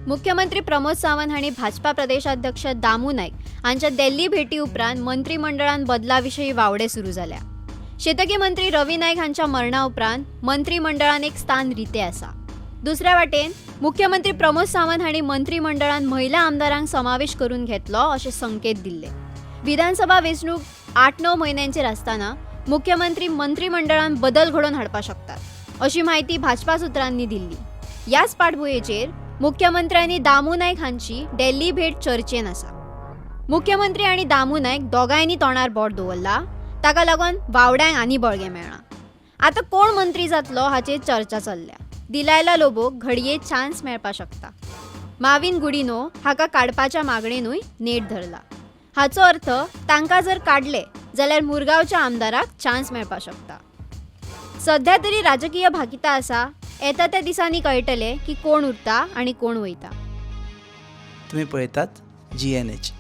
मुख्यमंत्री प्रमोद सावंत हांणी भाजपा प्रदेशाध्यक्ष दामू नाईक हांच्या दिल्ली भेटी उपरांत मंत्रिमंडळान बदलाविशयी वावडे सुरू जाल्या. शेतकी मंत्री रवी नाईक हांच्या मरणा उपरांत मंत्रिमंडळान एक स्थान रिते आसा. दुसऱ्या वाटेन मुख्यमंत्री प्रमोद सावंत हांणी मंत्रिमंडळान महिला आमदारांक समावेश करून घेतलो असे संकेत दिल्ले. विधानसभा वेंचणूक 8-9 म्हयन्यांचेर आसतना मुख्यमंत्री मंत्रिमंडळान बदल घडोवन हाडपाक शकतात अशी माहिती भाजपा सुत्रांनी दिल्ली. याच पाठबळयेचेर मुख्यमंत्र्यांनी दामू नाईक हांची दिल्ली भेट चर्चेन आसा. मुख्यमंत्री आणि दामू नाईक दोगांयनी तोंडार बोट दवरला, ताका लागून वावड्यांक आनी बळगें मेळ्ळां. आतां कोण मंत्री जातलो हाचेर चर्चा चल्ल्या. दिलायला लोबोक घडये चान्स मेळपाक शकता. माविन गुडिनो हाका काडपाच्या मागणेनूय नेट धरला. हाचो अर्थ तांकां जर काडले जाल्यार मुरगांवच्या आमदाराक चान्स मेळपाक शकता. सध्या तरी राजकीय भाकिता आसा. येता त्या दिसांनी कळटले की कोण उरता आणि कोण वयता. तुम्ही पळयतात GNH.